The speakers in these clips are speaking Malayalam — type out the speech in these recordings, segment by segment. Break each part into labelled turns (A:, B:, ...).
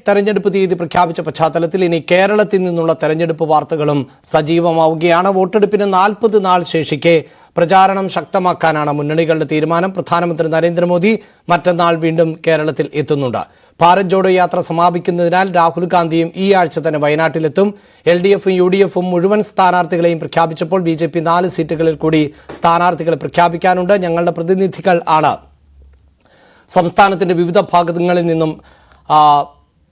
A: തെരഞ്ഞെടുപ്പ് തീയതി പ്രഖ്യാപിച്ച പശ്ചാത്തലത്തിൽ ഇനി കേരളത്തിൽ നിന്നുള്ള തെരഞ്ഞെടുപ്പ് വാർത്തകളും സജീവമാവുകയാണ്. വോട്ടെടുപ്പിന് 40 നാൾ ശേഷിക്കെ പ്രചാരണം ശക്തമാക്കാനാണ് മുന്നണികളുടെ തീരുമാനം. പ്രധാനമന്ത്രി നരേന്ദ്രമോദി മറ്റന്നാൾ വീണ്ടും കേരളത്തിൽ എത്തുന്നുണ്ട്. ഭാരത് ജോഡോ യാത്ര സമാപിക്കുന്നതിനാൽ രാഹുൽ ഗാന്ധിയും ഈ ആഴ്ച തന്നെ വയനാട്ടിലെത്തും. LDFും UDFും മുഴുവൻ സ്ഥാനാർത്ഥികളെയും പ്രഖ്യാപിച്ചപ്പോൾ BJP 4 സീറ്റുകളിൽ കൂടി സ്ഥാനാർത്ഥികളെ പ്രഖ്യാപിക്കാനുണ്ട്. ഞങ്ങളുടെ പ്രതിനിധികൾ ആണ് സംസ്ഥാനത്തിന്റെ വിവിധ ഭാഗങ്ങളിൽ നിന്നും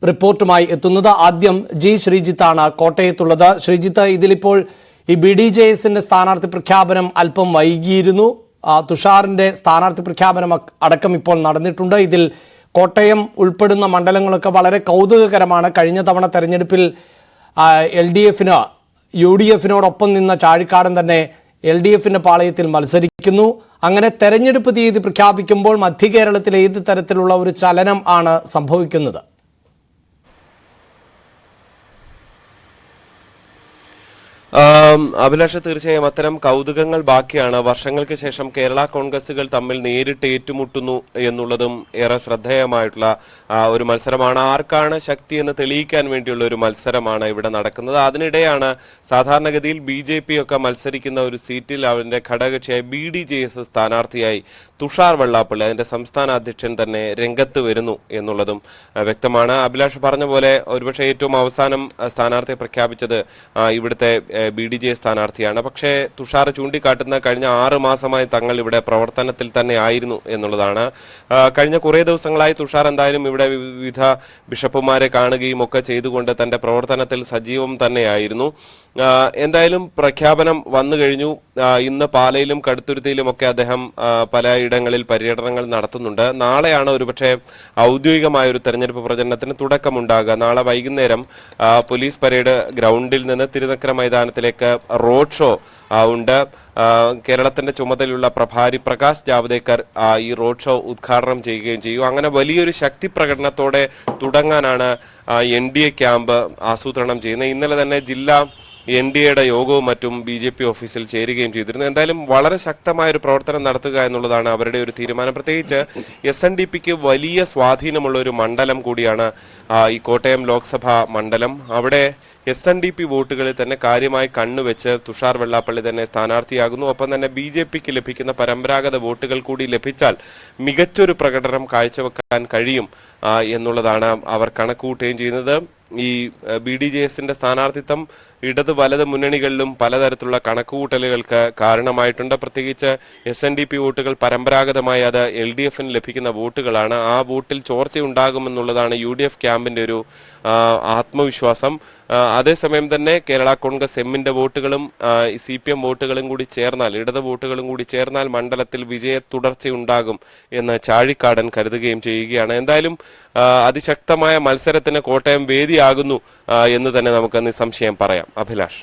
A: റിപ്പോർട്ടുമായി എത്തുന്നത്. ആദ്യം ശ്രീജിത്താണ് കോട്ടയത്തുള്ളത്. ശ്രീജിത്ത്, ഇതിലിപ്പോൾ ഈ BDJSന്റെ സ്ഥാനാർത്ഥി പ്രഖ്യാപനം അല്പം വൈകിയിരുന്നു. തുഷാറിന്റെ സ്ഥാനാർത്ഥി പ്രഖ്യാപനം അടക്കം ഇപ്പോൾ നടന്നിട്ടുണ്ട്. ഇതിൽ കോട്ടയം ഉൾപ്പെടുന്ന മണ്ഡലങ്ങളൊക്കെ വളരെ കൗതുകകരമാണ്. കഴിഞ്ഞ തവണ തെരഞ്ഞെടുപ്പിൽ LDFന് UDFനോടൊപ്പം നിന്ന ചാഴിക്കാടൻ തന്നെ LDFന്റെ പാളയത്തിൽ മത്സരിക്കുന്നു. അങ്ങനെ തെരഞ്ഞെടുപ്പ് തീയതി പ്രഖ്യാപിക്കുമ്പോൾ മധ്യ കേരളത്തിൽ ഏത് തരത്തിലുള്ള ഒരു ചലനം ആണ് സംഭവിക്കുന്നത്?
B: അഭിലാഷ, തീർച്ചയായും അത്തരം കൗതുകങ്ങൾ ബാക്കിയാണ്. വർഷങ്ങൾക്ക് ശേഷം കേരള കോൺഗ്രസുകൾ തമ്മിൽ നേരിട്ട് ഏറ്റുമുട്ടുന്നു എന്നുള്ളതും ഏറെ ശ്രദ്ധേയമായിട്ടുള്ള ഒരു മത്സരമാണ്. ആർക്കാണ് ശക്തി എന്ന് തെളിയിക്കാൻ വേണ്ടിയുള്ള ഒരു മത്സരമാണ് ഇവിടെ നടക്കുന്നത്. അതിനിടെയാണ് സാധാരണഗതിയിൽ BJP ഒക്കെ മത്സരിക്കുന്ന ഒരു സീറ്റിൽ അവരുടെ ഘടകകക്ഷിയായി BDJS സ്ഥാനാർത്ഥിയായി തുഷാർ വെള്ളാപ്പള്ളി, അതിന്റെ സംസ്ഥാന അധ്യക്ഷൻ തന്നെ രംഗത്ത് വരുന്നു എന്നുള്ളതും വ്യക്തമാണ്. അഭിലാഷ് പറഞ്ഞ പോലെ ഒരുപക്ഷെ ഏറ്റവും അവസാനം സ്ഥാനാർത്ഥിയെ പ്രഖ്യാപിച്ചത് ഇവിടുത്തെ BDJS സ്ഥാനാർത്ഥിയാണ്. പക്ഷേ തുഷാർ ചൂണ്ടിക്കാട്ടുന്ന കഴിഞ്ഞ 6 മാസമായി തങ്ങൾ ഇവിടെ പ്രവർത്തനത്തിൽ തന്നെ ആയിരുന്നു എന്നുള്ളതാണ്. കഴിഞ്ഞ കുറേ ദിവസങ്ങളായി തുഷാർ എന്തായാലും ഇവിടെ വിവിധ ബിഷപ്പുമാരെ കാണുകയും ഒക്കെ ചെയ്തുകൊണ്ട് തന്റെ പ്രവർത്തനത്തിൽ സജീവം തന്നെയായിരുന്നു. എന്തായാലും പ്രഖ്യാപനം വന്നു കഴിഞ്ഞു. ഇന്ന് പാലയിലും കടുത്തുരുത്തിയിലും ഒക്കെ അദ്ദേഹം പലയിടങ്ങളിൽ പര്യടനങ്ങൾ നടത്തുന്നുണ്ട്. നാളെയാണ് ഒരുപക്ഷെ ഔദ്യോഗികമായ ഒരു തെരഞ്ഞെടുപ്പ് പ്രചരണത്തിന് തുടക്കമുണ്ടാകുക. നാളെ വൈകുന്നേരം പോലീസ് പരേഡ് ഗ്രൗണ്ടിൽ നിന്ന് തിരുനക്കര മൈതാനത്തിലേക്ക് റോഡ് ഷോ ഉണ്ട്. കേരളത്തിന്റെ ചുമതലയുള്ള പ്രഭാരി പ്രകാശ് ജാവ്ദേക്കർ ഈ റോഡ് ഷോ ഉദ്ഘാടനം ചെയ്യുകയും ചെയ്യും. അങ്ങനെ വലിയൊരു ശക്തി പ്രകടനത്തോടെ തുടങ്ങാനാണ് NDA ക്യാമ്പ് ആസൂത്രണം ചെയ്യുന്നത്. ഇന്നലെ തന്നെ ജില്ലാ NDAയുടെ യോഗവും മറ്റും BJP ഓഫീസിൽ ചേരുകയും ചെയ്തിരുന്നു. എന്തായാലും വളരെ ശക്തമായ ഒരു പ്രവർത്തനം നടത്തുക എന്നുള്ളതാണ് അവരുടെ ഒരു തീരുമാനം. പ്രത്യേകിച്ച് SNDPക്ക് വലിയ സ്വാധീനമുള്ള ഒരു മണ്ഡലം കൂടിയാണ് ഈ കോട്ടയം ലോക്സഭാ മണ്ഡലം. അവിടെ SNDP വോട്ടുകളിൽ തന്നെ കാര്യമായി കണ്ണുവെച്ച് തുഷാർ വെള്ളാപ്പള്ളി തന്നെ സ്ഥാനാർത്ഥിയാകുന്നു. ഒപ്പം തന്നെ BJPക്ക് ലഭിക്കുന്ന പരമ്പരാഗത വോട്ടുകൾ കൂടി ലഭിച്ചാൽ മികച്ചൊരു പ്രകടനം കാഴ്ചവെക്കാൻ കഴിയും എന്നുള്ളതാണ് അവർ കണക്കുകൂട്ടുകയും ചെയ്യുന്നത്. ഈ BDJSന്റെ സ്ഥാനാർത്ഥിത്വം ഇടത് വലത് മുന്നണികളിലും പലതരത്തിലുള്ള കണക്കുകൂട്ടലുകൾക്ക് കാരണമായിട്ടുണ്ട്. പ്രത്യേകിച്ച് SNDP വോട്ടുകൾ പരമ്പരാഗതമായി അത് LDFന് ലഭിക്കുന്ന വോട്ടുകളാണ്. ആ വോട്ടിൽ ചോർച്ചയുണ്ടാകുമെന്നുള്ളതാണ് UDF ക്യാമ്പിന്റെ ഒരു ആത്മവിശ്വാസം. അതേസമയം തന്നെ കേരള കോൺഗ്രസ് എമ്മിന്റെ വോട്ടുകളും CPM വോട്ടുകളും കൂടി ചേർന്നാൽ, ഇടത് വോട്ടുകളും കൂടി ചേർന്നാൽ മണ്ഡലത്തിൽ വിജയ തുടർച്ചയുണ്ടാകും എന്ന് ചാഴിക്കാടൻ കരുതുകയും ചെയ്യുകയാണ്. എന്തായാലും അതിശക്തമായ മത്സരത്തിന് കോട്ടയം വേദിയാകുന്നു എന്ന് തന്നെ നമുക്ക് നിസ്സംശയം പറയാം. അഭിലാഷ്,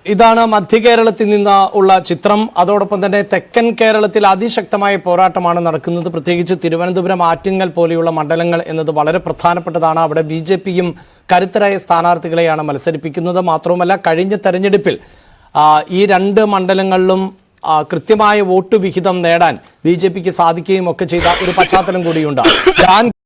A: ഇതാണ് മധ്യ കേരളത്തിൽ നിന്ന് ഉള്ള ചിത്രം. അതോടൊപ്പം തന്നെ തെക്കൻ കേരളത്തിൽ അതിശക്തമായ പോരാട്ടമാണ് നടക്കുന്നത്. പ്രത്യേകിച്ച് തിരുവനന്തപുരം, ആറ്റിങ്ങൽ പോലെയുള്ള മണ്ഡലങ്ങൾ എന്നത് വളരെ പ്രധാനപ്പെട്ടതാണ്. അവിടെ BJPയും കരുത്തരായ സ്ഥാനാർത്ഥികളെയാണ് മത്സരിപ്പിക്കുന്നത്. മാത്രവുമല്ല, കഴിഞ്ഞ തെരഞ്ഞെടുപ്പിൽ ഈ 2 മണ്ഡലങ്ങളിലും കൃത്യമായ വോട്ട് വിഹിതം നേടാൻ BJPക്ക് സാധിക്കുകയും ഒക്കെ ചെയ്ത ഒരു പശ്ചാത്തലം കൂടിയുണ്ട്.